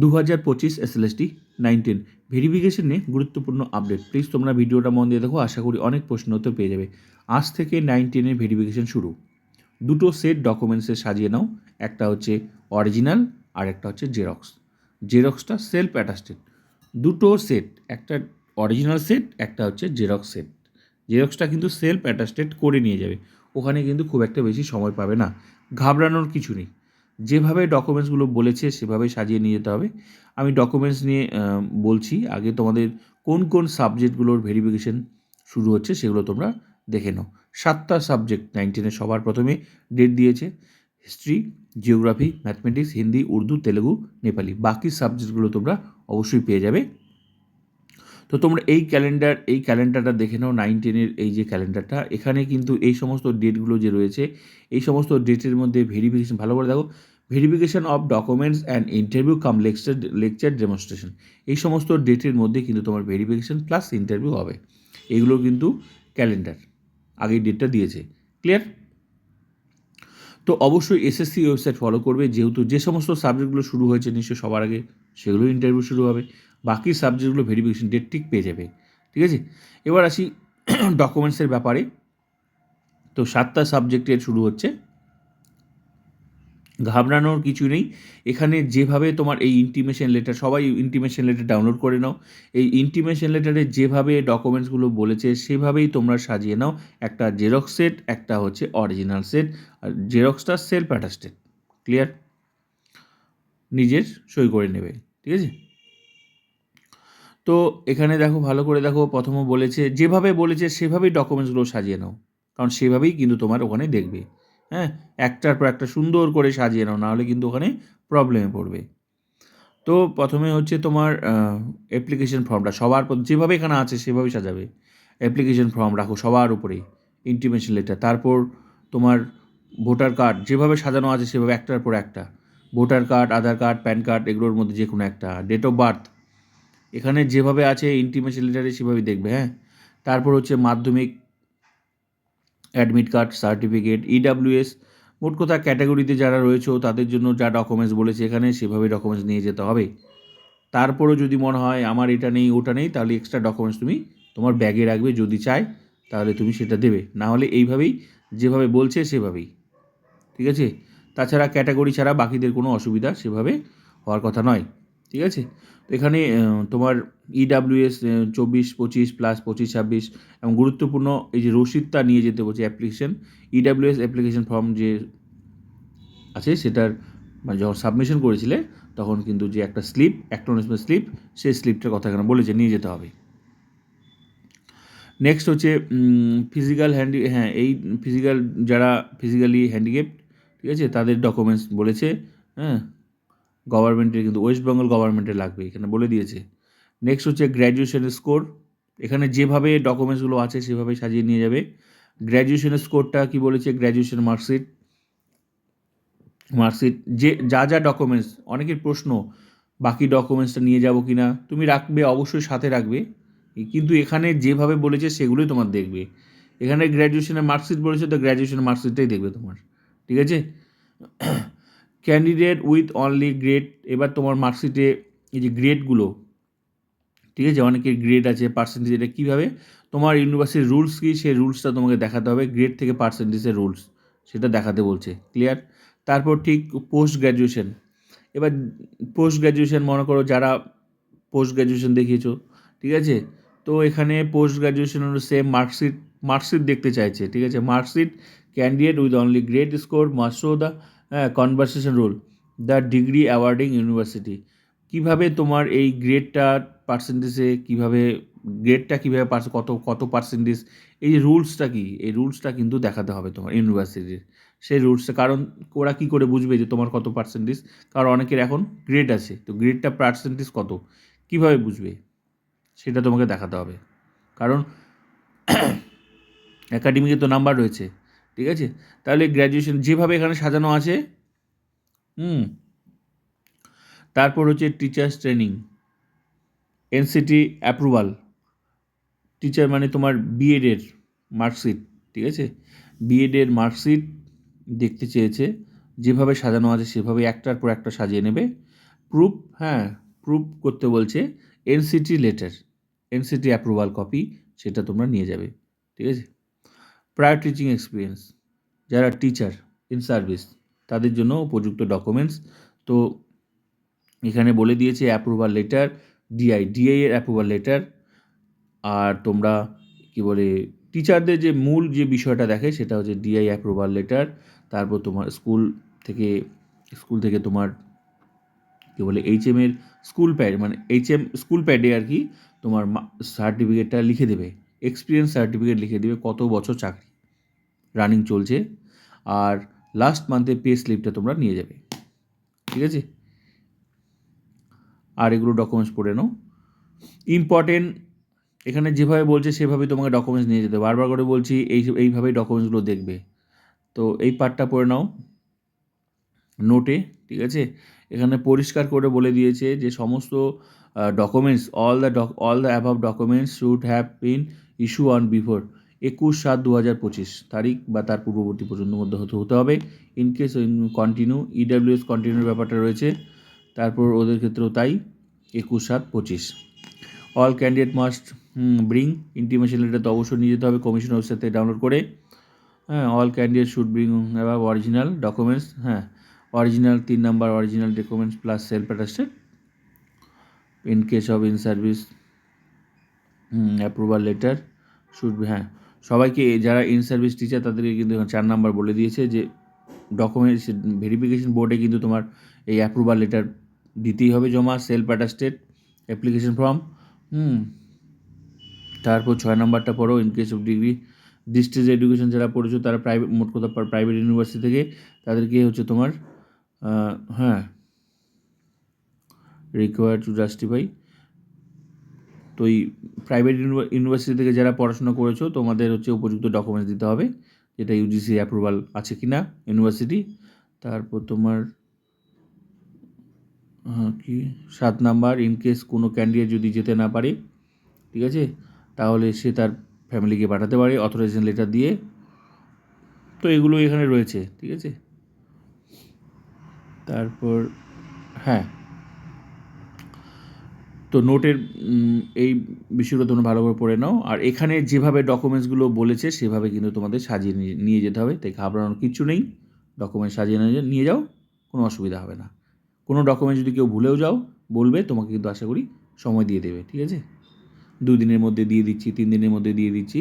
2025 SLST 19 verification নিয়ে গুরুত্বপূর্ণ update. Please তোমরা ভিডিওটা মন দিয়ে দেখো, আশা করি অনেক প্রশ্ন উত্তর পেয়ে যাবে। আজ থেকে 19-এর ভেরিফিকেশন শুরু। দুটো সেট ডকুমেন্টসে সাজিয়ে নাও, একটা হচ্ছে অরিজিনাল আর একটা হচ্ছে জেরক্স। জেরক্সটা সেলফ অ্যাটাস্টেড। দুটো সেট, একটা অরিজিনাল সেট, একটা হচ্ছে জেরক্স সেট। জেরক্সটা কিন্তু সেলফ অ্যাটাস্টেড করে নিয়ে যাবে, ওখানে কিন্তু খুব একটা বেশি সময় পাবে না, ঘাবড়ানোর কিছু নেই। যেভাবে ডকুমেন্টসগুলো বলেছে সেভাবেই সাজিয়ে নিয়ে যেতে হবে। আমি ডকুমেন্টস নিয়ে বলছি, আগে তোমাদের কোন কোন সাবজেক্টগুলোর ভেরিফিকেশন শুরু হচ্ছে সেগুলো তোমরা দেখে নাও। 7টা সাবজেক্ট 19-এ সবার প্রথমে ডেট দিয়েছে, history, geography, mathematics, Hindi, Urdu, Telugu, Nepali. বাকি সাবজেক্টগুলো তোমরা অবশ্যই পেয়ে যাবে। তো তোমরা এই ক্যালেন্ডারটা দেখে নাও। 9-10-এর এই যে ক্যালেন্ডারটা, এখানে কিন্তু এই সমস্ত ডেটগুলো যে রয়েছে, এই সমস্ত ডেটের মধ্যে ভেরিফিকেশন ভালো করে দেখো। Verification of documents and interview cum lecture demonstration, এই সমস্ত ডেটের মধ্যে কিন্তু তোমার ভেরিফিকেশন প্লাস ইন্টারভিউ হবে। এগুলো কিন্তু ক্যালেন্ডার আগের ডেটটা দিয়েছে। ক্লিয়ার? তো অবশ্যই এসএসসি ওয়েবসাইট ফলো করবে, যেহেতু যে সমস্ত সাবজেক্টগুলো শুরু হয়েছে নিশ্চয়ই সবার আগে সেগুলো ইন্টারভিউ শুরু হবে। বাকি সাবজেক্টগুলো ভেরিফিকেশন ডেট ঠিক পেয়ে যাবে। ঠিক আছে, এবার আসি ডকুমেন্টসের ব্যাপারে। তো 7টা সাবজেক্টের শুরু হচ্ছে, ঘাবড়ানোর কিছু নেই। এখানে যেভাবে তোমার এই ইন্টিমেশন লেটার, সবাই ইন্টিমেশন লেটার ডাউনলোড করে নাও। এই ইন্টিমেশন লেটারে যেভাবে ডকুমেন্টসগুলো বলেছে সেভাবেই তোমরা সাজিয়ে নাও। একটা জেরক্স সেট, একটা হচ্ছে অরিজিনাল সেট, আর জেরক্সটা সেলফ অ্যাটাস্টেড। ক্লিয়ার? নিজের সই করে নেবে। ঠিক আছে, তো এখানে দেখো, ভালো করে দেখো, প্রথমে বলেছে যেভাবে বলেছে সেভাবেই ডকুমেন্টসগুলো সাজিয়ে নাও, কারণ সেভাবেই কিন্তু তোমার ওখানে দেখবে। হ্যাঁ, একটার পর একটা সুন্দর করে সাজিয়ে নাও, নাহলে কিন্তু ওখানে প্রবলেমে পড়বে। তো প্রথমে হচ্ছে তোমার অ্যাপ্লিকেশন ফর্মটা সবার যেভাবে এখানে আছে সেভাবেই সাজাবে। অ্যাপ্লিকেশন ফর্ম রাখো সবার উপরেই, ইন্টিমেশন লেটার। তারপর তোমার ভোটার কার্ড যেভাবে সাজানো আছে সেভাবে একটার পর একটা, ভোটার কার্ড, আধার কার্ড, প্যান কার্ড, এগুলোর মধ্যে যে কোনো একটা। ডেট অফ বার্থ এখানে যেভাবে আছে ইন্টিমেশন লেটারে সেভাবেই দেখবে। হ্যাঁ, তারপর হচ্ছে মাধ্যমিক অ্যাডমিট কার্ড, সার্টিফিকেট, ইডাব্লিউএস, মোট কথা ক্যাটাগরিতে যারা রয়েছে তাদের জন্য যা ডকুমেন্টস বলেছে এখানে সেভাবে ডকুমেন্টস নিয়ে যেতে হবে। তারপরেও যদি মনে হয় আমার এটা নেই ওটা নেই, তাহলে এক্সট্রা ডকুমেন্টস তুমি তোমার ব্যাগে রাখবে, যদি চাই তাহলে তুমি সেটা দেবে, না হলে এইভাবেই যেভাবে বলছে সেভাবেই। ঠিক আছে, তাছাড়া ক্যাটাগরি ছাড়া বাকিদের কোনো অসুবিধা সেভাবে হওয়ার কথা নয়। ঠিক আছে, তো এখানে তোমার ইডাব্লিউএস 24-25 প্লাস 25-26 এবং গুরুত্বপূর্ণ এই যে রসিদটা নিয়ে যেতে বলছে, অ্যাপ্লিকেশন ইডাব্লিউএস অ্যাপ্লিকেশন ফর্ম যে আছে সেটার, মানে যখন সাবমিশন করেছিলে তখন কিন্তু যে একটা স্লিপ, অ্যাকনোলেজমেন্ট স্লিপ, সেই স্লিপটার কথা এখানে বলেছে নিয়ে যেতে হবে। নেক্সট হচ্ছে ফিজিক্যাল হ্যাঁ, এই যারা ফিজিক্যালি হ্যান্ডিক্যাপড, ঠিক আছে, তাদের ডকুমেন্টস বলেছে। হ্যাঁ, গভর্নমেন্টের কিন্তু ওয়েস্ট বেঙ্গল গভর্নমেন্টের লাগবে, এখানে বলে দিয়েছে। নেক্সট হচ্ছে গ্র্যাজুয়েশনের স্কোর, এখানে যেভাবে ডকুমেন্টসগুলো আছে সেভাবে সাজিয়ে নিয়ে যাবে। গ্র্যাজুয়েশনের স্কোরটা কি বলেছে, গ্র্যাজুয়েশন মার্কশিট যে যা যা ডকুমেন্টস, অনেকের প্রশ্ন বাকি ডকুমেন্টসটা নিয়ে যাব কি না, তুমি রাখবে, অবশ্যই সাথে রাখবে, কিন্তু এখানে যেভাবে বলেছে সেগুলোই তোমার দেখবে। এখানে গ্র্যাজুয়েশনের মার্কশিট বলেছে, তো গ্র্যাজুয়েশনের মার্কশিটটাই দেখবে তোমার। ঠিক আছে, ক্যান্ডিডেট উইথ অনলি গ্রেড, এবার তোমার মার্কশিটে এই যে গ্রেডগুলো, ঠিক আছে, অনেকের গ্রেড আছে, পার্সেন্টেজ, এটা কীভাবে তোমার ইউনিভার্সিটির রুলস কী সেই রুলসটা তোমাকে দেখাতে হবে, গ্রেড থেকে পার্সেন্টেজের রুলস সেটা দেখাতে বলছে। ক্লিয়ার? তারপর ঠিক পোস্ট গ্র্যাজুয়েশন, এবার পোস্ট গ্র্যাজুয়েশন মনে করো যারা পোস্ট গ্র্যাজুয়েশন দেখিয়েছো, ঠিক আছে, তো এখানে পোস্ট গ্র্যাজুয়েশনের সেম মার্কশিট দেখতে চাইছে। ঠিক আছে, marksheet candidate with only grade score must show the conversation rule the degree awarding university, কীভাবে তোমার এই গ্রেডটা পার্সেন্টেজে, কীভাবে গ্রেডটা কীভাবে কত কত পার্সেন্টেজ, এই যে রুলসটা কী, এই রুলসটা কিন্তু দেখাতে হবে তোমার ইউনিভার্সিটির, সেই রুলসটা। কারণ ওরা কী করে বুঝবে যে তোমার কত পার্সেন্টেজ, কারণ অনেকের এখন গ্রেড আছে, তো গ্রেডটা পার্সেন্টেজ কত কীভাবে বুঝবে সেটা তোমাকে দেখাতে হবে, কারণ একাডেমিকে তো নাম্বার রয়েছে। ঠিক আছে, তাহলে গ্র্যাজুয়েশন যেভাবে এখানে সাজানো আছে। তারপর হচ্ছে teachers training, NCT approval, teacher মানে তোমার বিএডের মার্কশিট। ঠিক আছে, বিএডের মার্কশিট দেখতে চেয়েছে, যেভাবে সাজানো আছে সেভাবে একটার পর একটা সাজিয়ে নেবে। প্রুফ, হ্যাঁ, প্রুফ করতে বলছে NCT letter, NCT approval copy, সেটা তোমরা নিয়ে যাবে, ঠিক আছে। প্রায়র টিচিং এক্সপিরিয়েন্স, যারা টিচার ইন সার্ভিস তাদের জন্য উপযুক্ত ডকুমেন্টস। তো এখানে বলে দিয়েছে অ্যাপ্রুভাল লেটার, ডিআই এর অ্যাপ্রুভাল লেটার। আর তোমরা কি বলে টিচারদের যে মূল যে বিষয়টা দেখে সেটা হচ্ছে ডিআই অ্যাপ্রুভাল লেটার। তারপর তোমার স্কুল থেকে তোমার কী বলে এইচএমের স্কুল প্যাড, মানে স্কুল প্যাডে আর কি তোমার সার্টিফিকেটটা লিখে দেবে, এক্সপিরিয়েন্স সার্টিফিকেট লিখে দেবে, কত বছর চাকরি রানিং চলছে। আর লাস্ট মান্থে পে স্লিপটা তোমরা নিয়ে যাবে, ঠিক আছে। আর এগুলো ডকুমেন্টস পড়ে নাও। ইম্পর্টেন্ট, এখানে যেভাবে বলছে সেভাবে তোমাকে ডকুমেন্টস নিয়ে যেতে হবে। বারবার করে বলছি এইভাবেই ডকুমেন্টসগুলো দেখবে। তো এই পার্টটা পড়ে নাও নোটে, ঠিক আছে। এখানে পরিষ্কার করে বলে দিয়েছে যে সমস্ত documents, all the above documents should have been issue on before 21/7/2025 তারিখ বা তার পূর্ববর্তী পর্যন্ত মধ্যে হতে হবে। ইন কেস কন্টিনিউ, ইডাব্লিউএস কন্টিনিউর ব্যাপারটা রয়েছে, তারপর ওদের ক্ষেত্রেও তাই 21/7/25। All candidate must bring intimation letter, তো অবশ্যই নিয়ে যেতে হবে কমিশন ওয়েবসাইট থেকে ডাউনলোড করে। হ্যাঁ, all candidate should bring above original documents, হ্যাঁ, original 3 number original documents plus self attested. In case of in service approval letter should be, হ্যাঁ, সবাইকে যারা ইন সার্ভিস টিচার তাদেরকে কিন্তু 4 নাম্বার বলে দিয়েছে যে ডকুমেন্টস ভেরিফিকেশন বোর্ডে কিন্তু তোমার এই অ্যাপ্রুভাল লেটার দিতেই হবে জমা, সেলফ অ্যাটাস্টেড অ্যাপ্লিকেশন ফর্ম। তারপর 6 নাম্বারটা পড়ো, in case of degree distance education যারা পড়েছো তারা মোট কথা প্রাইভেট ইউনিভার্সিটি থেকে, তাদেরকে হচ্ছে তোমার হ্যাঁ রিকোয়ার্ড টু জাস্টিফাই। তো এই প্রাইভেট ইউনিভার্সিটি থেকে যারা পড়াশোনা করেছো তোমাদের হচ্ছে উপযুক্ত ডকুমেন্টস দিতে হবে, যেটা ইউজিসি অ্যাপ্রুভাল আছে কি না ইউনিভার্সিটি। তারপর তোমার কি 7 নাম্বার, ইন কেস কোনো ক্যান্ডিডেট যদি যেতে না পারে, ঠিক আছে, তাহলে সে তার ফ্যামিলিকে পাঠাতে পারে অথরাইজেশন লেটার দিয়ে। তো এগুলো এখানে রয়েছে, ঠিক আছে। তারপর হ্যাঁ, তো নোটের এই বিষয়গুলো তোমরা ভালো করে পড়ে নাও। আর এখানে যেভাবে ডকুমেন্টসগুলো বলেছে সেভাবে কিন্তু তোমাদের সাজিয়ে নিয়ে যেতে হবে, তাই ঘাবড়ানোর কিচ্ছু নেই। ডকুমেন্ট সাজিয়ে নিয়ে যাও, কোনো অসুবিধা হবে না। কোনো ডকুমেন্ট যদি কেউ ভুলেও যাও বলবে, তোমাকে কিন্তু আশা করি সময় দিয়ে দেবে, ঠিক আছে। 2 দিনের মধ্যে দিয়ে দিচ্ছি, 3 দিনের মধ্যে দিয়ে দিচ্ছি,